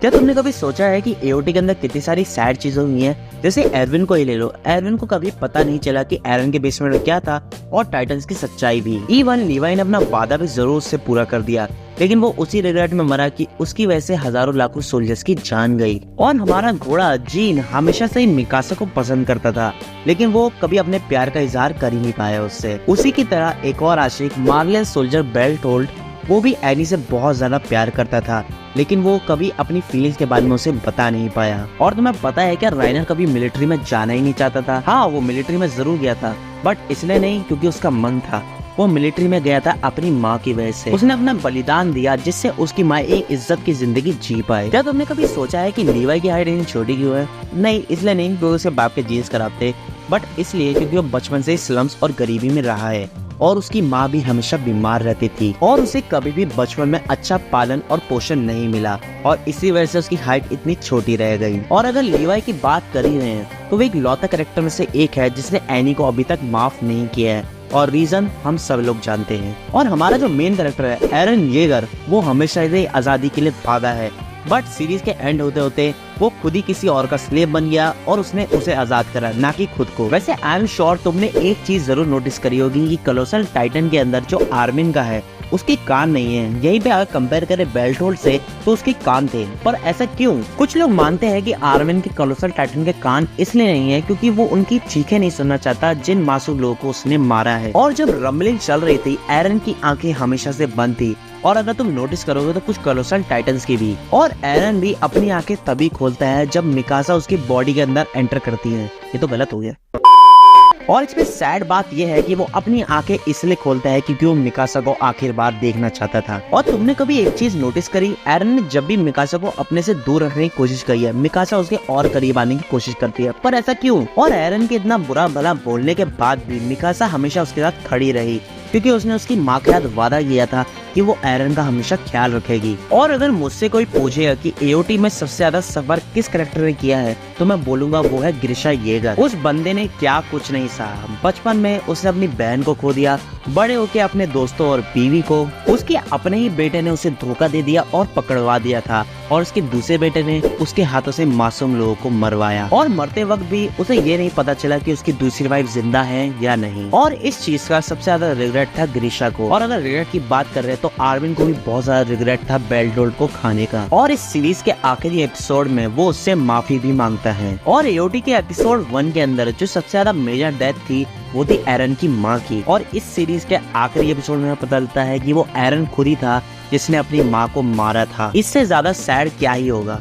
क्या तुमने कभी सोचा है कि एओटी के अंदर कितनी सारी सैड चीजें हुई हैं? जैसे एरविन को ही ले लो। एरविन को कभी पता नहीं चला कि एरन के बेसमेंट में क्या था और टाइटंस की सच्चाई भी। इवन लीवाई ने अपना वादा भी जरूर उससे पूरा कर दिया, लेकिन वो उसी रिग्रेट में मरा कि उसकी वजह से हजारों लाखों सोल्जर्स की जान गई। और हमारा घोड़ा जीन हमेशा से ही मिकासा को पसंद करता था, लेकिन वो कभी अपने प्यार का इजहार कर ही नहीं पाया उससे। उसी की तरह एक और आशिक मार्लियन सोल्जर बेल्टोल्ड, वो भी एनी से बहुत ज्यादा प्यार करता था, लेकिन वो कभी अपनी फीलिंग्स के बारे में उसे बता नहीं पाया। और तुम्हें पता है क्या, राइनर कभी मिलिट्री में जाना ही नहीं चाहता था। हाँ, वो मिलिट्री में जरूर गया था, बट इसलिए नहीं क्योंकि उसका मन था। वो मिलिट्री में गया था अपनी माँ की वजह से। उसने अपना बलिदान दिया जिससे उसकी माँ एक इज्जत की जिंदगी जी पाए। क्या तुमने कभी सोचा है कि लीवाई की हाइट इतनी छोटी क्यों है? नहीं, इसलिए नहीं क्योंकि उसे बाप के जीन्स खराब थे, बट इसलिए क्योंकि वो बचपन से स्लम्स और गरीबी में रहा है और उसकी माँ भी हमेशा बीमार रहती थी और उसे कभी भी बचपन में अच्छा पालन और पोषण नहीं मिला और इसी वजह से उसकी हाइट इतनी छोटी रह गई। और अगर लीवाई की बात कर ही रहे हैं तो वो एक लौता कैरेक्टर में से एक है जिसने एनी को अभी तक माफ नहीं किया है, और रीजन हम सब लोग जानते हैं। और हमारा जो मेन कैरेक्टर है एरन येगर, वो हमेशा से आजादी के लिए भागा है, बट सीरीज के एंड होते होते वो खुद ही किसी और का स्लेव बन गया और उसने उसे आजाद करा, ना कि खुद को। वैसे आई एम श्योर तुमने एक चीज जरूर नोटिस करी होगी कि कोलोसल टाइटन के अंदर जो आर्मिन का है उसके कान नहीं है। यहीं पे अगर कंपेयर करें बेल्टोल्ड से तो उसके कान थे, पर ऐसा क्यों? कुछ लोग मानते हैं कि आर्मिन के कोलोसल टाइटन के कान इसलिए नहीं है क्योंकि वो उनकी चीखें नहीं सुनना चाहता जिन मासूम लोगों को उसने मारा है। और जब रम्बलिंग चल रही थी एरन की आंखें हमेशा से बंद थी, और अगर तुम नोटिस करोगे तो कुछ कोलोसल टाइटंस की भी। और एरन भी अपनी आंखें तभी खोलता है जब मिकासा उसकी बॉडी के अंदर एंटर करती है। ये तो गलत हो गया। और इसमें सैड बात यह है कि वो अपनी आंखें इसलिए खोलता है क्योंकि वो मिकासा को आखिर बार देखना चाहता था। और तुमने कभी एक चीज नोटिस करी, एरन ने जब भी मिकासा को अपने से दूर रखने की कोशिश की है, मिकासा उसके और करीब आने की कोशिश करती है, पर ऐसा क्यों? और एरन के इतना बुरा भला बोलने के बाद भी मिकासा हमेशा उसके साथ खड़ी रही क्योंकि उसने उसकी माँ के साथ वादा किया था कि वो एरन का हमेशा ख्याल रखेगी। और अगर मुझसे कोई पूछेगा कि एओटी में सबसे ज्यादा सफर किस कैरेक्टर ने किया है तो मैं बोलूंगा वो है ग्रिशा येगर। उस बंदे ने क्या कुछ नहीं सहा। बचपन में उसने अपनी बहन को खो दिया, बड़े होके अपने दोस्तों और बीवी को, उसके अपने ही बेटे ने उसे धोखा दे दिया और पकड़वा दिया था, और उसके दूसरे बेटे ने उसके हाथों से मासूम लोगों को मरवाया, और मरते वक्त भी उसे ये नहीं पता चला कि उसकी दूसरी वाइफ जिंदा है या नहीं। और इस चीज का सबसे ज्यादा रिग्रेट था ग्रिशा को। और अगर रिग्रेट की बात कर रहे हैं तो आर्मिन को भी बहुत ज्यादा रिग्रेट था बेल्टोल्ड को खाने का। और इस सीरीज के आखिरी एपिसोड में वो उससे माफी भी मांगता है। और एओटी के एपिसोड 1 के अंदर जो सबसे ज्यादा मेजर डेथ थी वो थी एरन की माँ की। और इस सीरीज के आखिरी एपिसोड में पता चलता है कि वो एरन खुद ही था जिसने अपनी माँ को मारा था। इससे ज्यादा सैड क्या ही होगा।